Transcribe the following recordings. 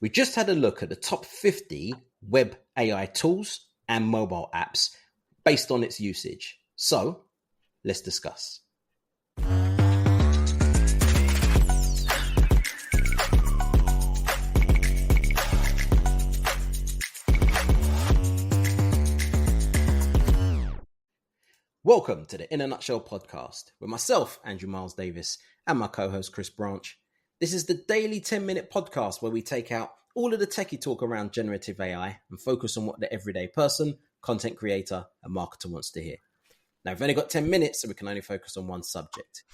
We just had a look at the top 50 web AI tools and mobile apps based on its usage. So let's discuss. Welcome to the In a Nutshell podcast with myself, Andrew Miles Davis, and my co-host, Chris Branch. This is the daily 10-minute podcast where we take out all of the techie talk around generative AI and focus on what the everyday person, content creator, and marketer wants to hear. Now, we've only got 10 minutes, so we can only focus on one subject.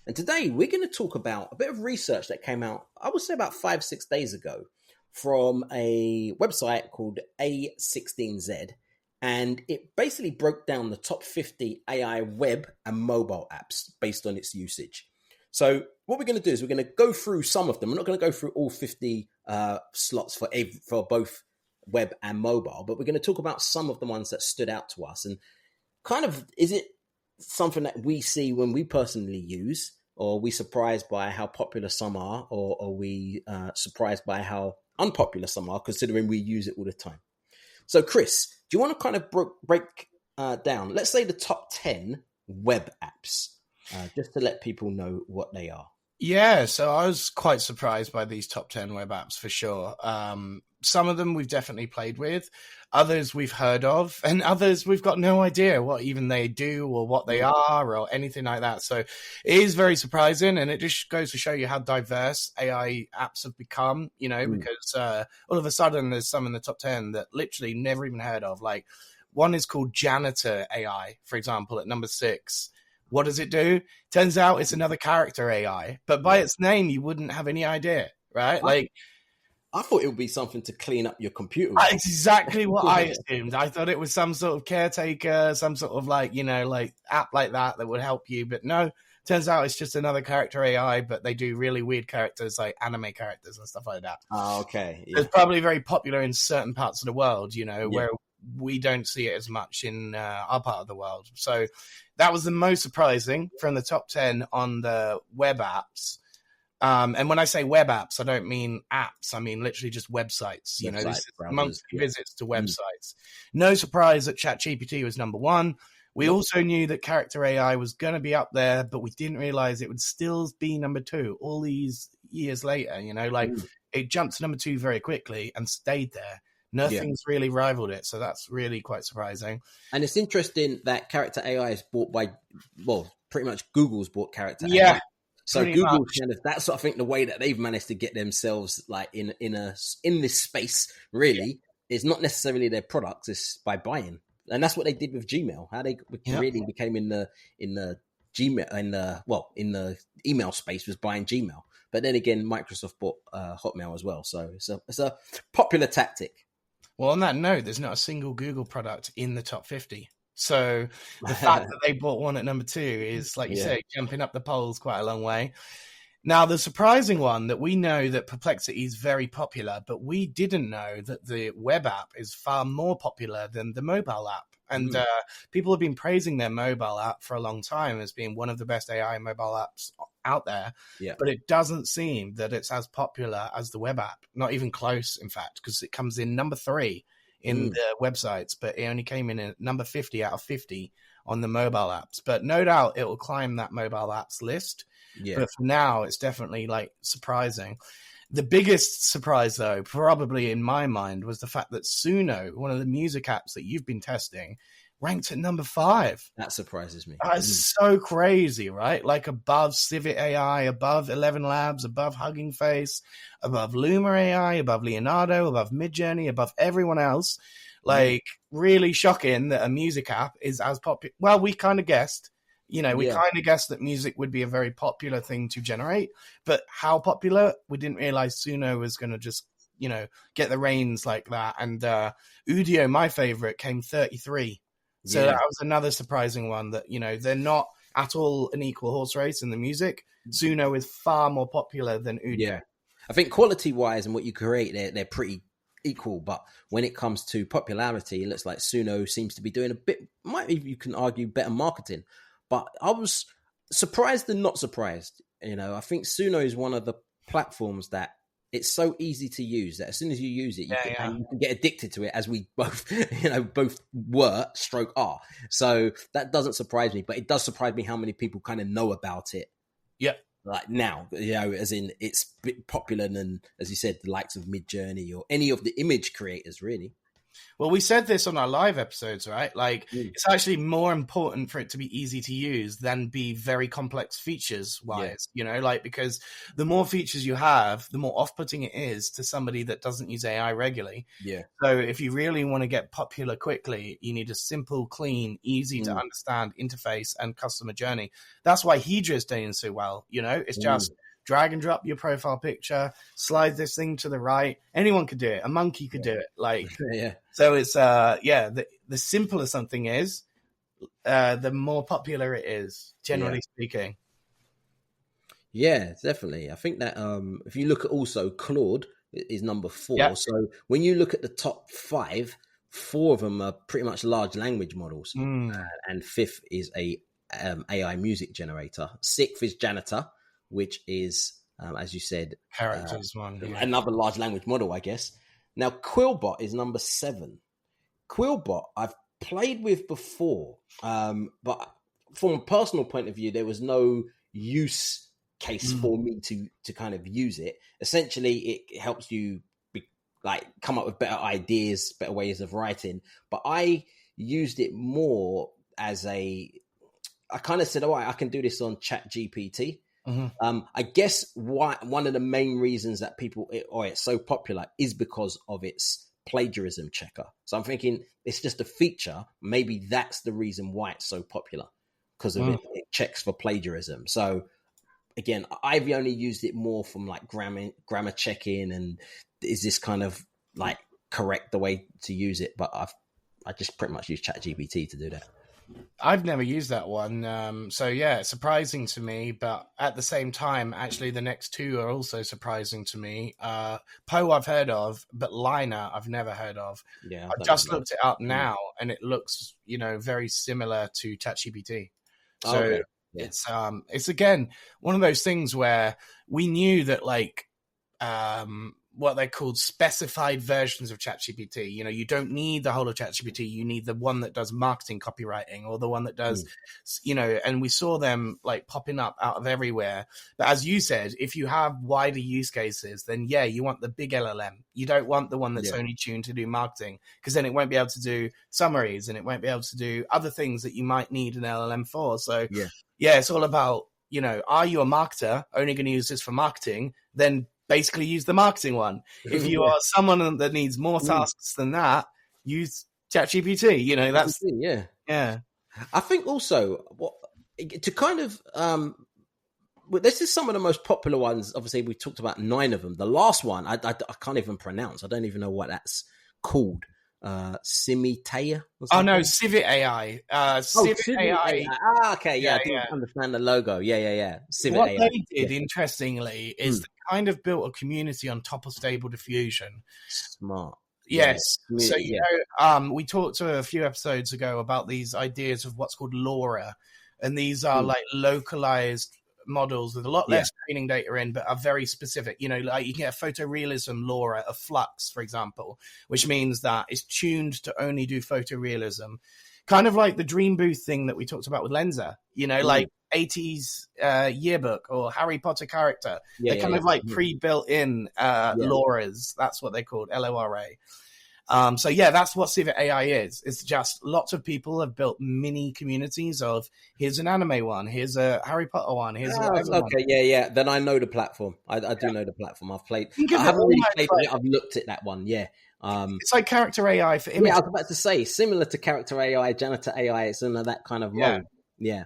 And today, we're going to talk about a bit of research that came out, I would say about 5-6 days ago, from a website called A16Z. And it basically broke down the top 50 AI web and mobile apps based on its usage. So what we're going to do is we're going to go through some of them. We're not going to go through all 50 slots for both web and mobile, but we're going to talk about some of the ones that stood out to us. And kind of, is it something that we see when we personally use, or are we surprised by how popular some are, or are we surprised by how unpopular some are, considering we use it all the time? So Chris, do you want to kind of break down, let's say the top 10 web apps, just to let people know what they are? Yeah, so I was quite surprised by these top 10 web apps for sure. Some of them we've definitely played with, others we've heard of, and others we've got no idea what even they do or what they are or anything like that. So it is very surprising, and it just goes to show you how diverse AI apps have become, because all of a sudden there's some in the top 10 that literally never even heard of. Like one is called Janitor AI, for example, at number 6. What does it do? Turns out it's another character AI, but by its name, you wouldn't have any idea, right? I thought it would be something to clean up your computer. That's exactly what I assumed. I thought it was some sort of caretaker, some sort of app like that would help you. But no, turns out it's just another character AI, but they do really weird characters like anime characters and stuff like that. Oh, okay. Yeah. It's probably very popular in certain parts of the world, where we don't see it as much in our part of the world. So that was the most surprising from the top 10 on the web apps. And when I say web apps, I don't mean apps. I mean literally just websites. This is monthly visits to websites. No surprise that ChatGPT was number 1. We also knew that character AI was going to be up there, but we didn't realize it would still be number 2 all these years later. It jumped to number 2 very quickly and stayed there. Nothing's really rivaled it, so that's really quite surprising. And it's interesting that character AI is bought by, pretty much Google's bought character AI. So Google that's I think the way that they've managed to get themselves like in this space really is not necessarily their products, it's by buying. And that's what they did with Gmail. How they really became in the Gmail in the email space was buying Gmail. But then again, Microsoft bought Hotmail as well. So it's a popular tactic. Well, on that note, there's not a single Google product in the top 50. So the fact that they bought one at number 2 is, like you say, jumping up the polls quite a long way. Now, the surprising one that we know that Perplexity is very popular, but we didn't know that the web app is far more popular than the mobile app. And people have been praising their mobile app for a long time as being one of the best AI mobile apps out there. Yeah. But it doesn't seem that it's as popular as the web app. Not even close, in fact, because it comes in number 3 in the websites, but it only came in at number 50 out of 50 on the mobile apps. But no doubt it will climb that mobile apps list. Yeah. But for now, it's definitely surprising. The biggest surprise, though, probably in my mind, was the fact that Suno, one of the music apps that you've been testing, ranked at number 5. That surprises me. That's so crazy, right? Above Civit AI, above 11 Labs, above Hugging Face, above Luma AI, above Leonardo, above Midjourney, above everyone else. Really shocking that a music app is as popular. Well, we kind of guessed. We kind of guessed that music would be a very popular thing to generate, but how popular? We didn't realize Suno was going to just, get the reins like that. And Udio, my favorite, came 33. So that was another surprising one that, they're not at all an equal horse race in the music. Suno is far more popular than Udio. Yeah. I think quality-wise and what you create, they're pretty equal. But when it comes to popularity, it looks like Suno seems to be doing a bit, you can argue, better marketing. But I was surprised and not surprised. I think Suno is one of the platforms that it's so easy to use that as soon as you use it, and you can get addicted to it, as we both, both were stroke are. So that doesn't surprise me, but it does surprise me how many people kind of know about it. Yeah. Like now, as in it's a bit popular than, as you said, the likes of Midjourney or any of the image creators, really. Well, we said this on our live episodes, right? Like, it's actually more important for it to be easy to use than be very complex features-wise, because the more features you have, the more off-putting it is to somebody that doesn't use AI regularly. Yeah. So if you really want to get popular quickly, you need a simple, clean, easy to understand interface and customer journey. That's why Hedra is doing so well. It's just drag and drop your profile picture, slide this thing to the right. Anyone could do it. A monkey could do it. So it's the simpler something is, the more popular it is, generally speaking. Yeah, definitely. I think that if you look at also Claude is number 4. So when you look at the top 5, 4 of them are pretty much large language models, and 5th is a AI music generator. 6th is Janitor, which is, as you said, characters one. Another large language model, I guess. Now, Quillbot is number 7. Quillbot I've played with before, but from a personal point of view, there was no use case for me to kind of use it. Essentially, it helps you come up with better ideas, better ways of writing. But I used it more as I kind of said, all right, I can do this on ChatGPT. I guess one of the main reasons that it's so popular is because of its plagiarism checker. So I'm thinking it's just a feature. Maybe that's the reason why it's so popular, because of it checks for plagiarism. So again, I've only used it more from like grammar checking, and is this kind of like correct the way to use it? But I just pretty much use ChatGPT to do that. I've never used that one. So yeah, it's surprising to me, but at the same time, actually the next 2 are also surprising to me. Poe I've heard of, but Liner I've never heard of. Yeah, I've just looked it up now, and it looks, very similar to ChatGPT. So it's again one of those things where we knew that what they called specified versions of ChatGPT. You don't need the whole of ChatGPT. You need the one that does marketing copywriting, or the one that does, and we saw them popping up out of everywhere. But as you said, if you have wider use cases, then you want the big LLM. You don't want the one that's only tuned to do marketing, because then it won't be able to do summaries, and it won't be able to do other things that you might need an LLM for. So it's all about, are you a marketer only going to use this for marketing? Then basically use the marketing one. If you are someone that needs more tasks than that, use ChatGPT. That's I think also to kind of this is some of the most popular ones. Obviously, we talked about 9 of them. The last one I can't even pronounce. I don't even know what that's called. Simitea? Oh no, Civit AI. Civit AI. Okay, I didn't understand the logo. Yeah. Civit what AI. they did, interestingly, is they kind of built a community on top of Stable Diffusion. Smart. Yes. So we talked a few episodes ago about these ideas of what's called LoRA, and these are localized models with a lot less training data in, but are very specific. You can get a photorealism LoRA of Flux, for example, which means that it's tuned to only do photorealism, kind of like the Dream Booth thing that we talked about with Lensa. Like 80s yearbook or Harry Potter character. They're kind of pre-built in LoRAs. That's what they're called, LoRA. That's what Civit AI is. It's just lots of people have built mini communities of, here's an anime one, here's a Harry Potter one, here's one. Then I know the platform. I do know the platform. I've played. I haven't really played it. I've looked at that one. It's like character AI for images. Yeah, I was about to say similar to character AI, janitor AI. It's in that kind of mode. Yeah.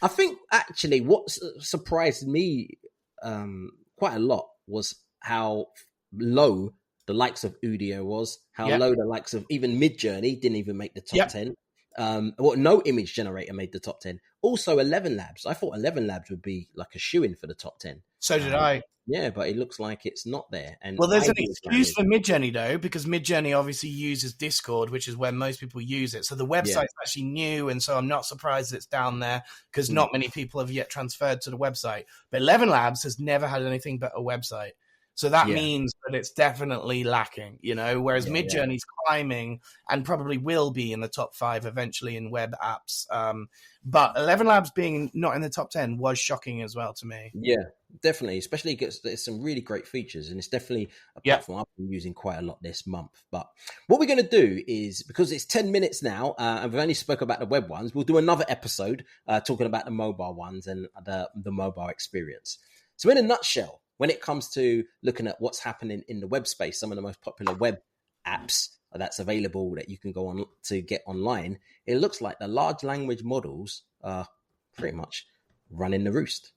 I think actually what surprised me quite a lot was how low the likes of Udio was, how low the likes of even Midjourney didn't even make the top 10. No image generator made the top 10. Also 11 Labs. I thought 11 Labs would be like a shoo-in for the top 10. So did I. Yeah, but it looks like it's not there. And there's an excuse for Midjourney though, because Midjourney obviously uses Discord, which is where most people use it. So the website's actually new, and so I'm not surprised it's down there, because not many people have yet transferred to the website. But 11 Labs has never had anything but a website. So that means that it's definitely lacking, whereas Midjourney's climbing and probably will be in the top 5 eventually in web apps. But 11 Labs being not in the top 10 was shocking as well to me. Yeah, definitely. Especially because there's some really great features, and it's definitely a platform I've been using quite a lot this month. But what we're going to do is, because it's 10 minutes now, and we've only spoke about the web ones, we'll do another episode talking about the mobile ones and the mobile experience. So in a nutshell, when it comes to looking at what's happening in the web space, some of the most popular web apps that's available that you can go on to get online, it looks like the large language models are pretty much running the roost.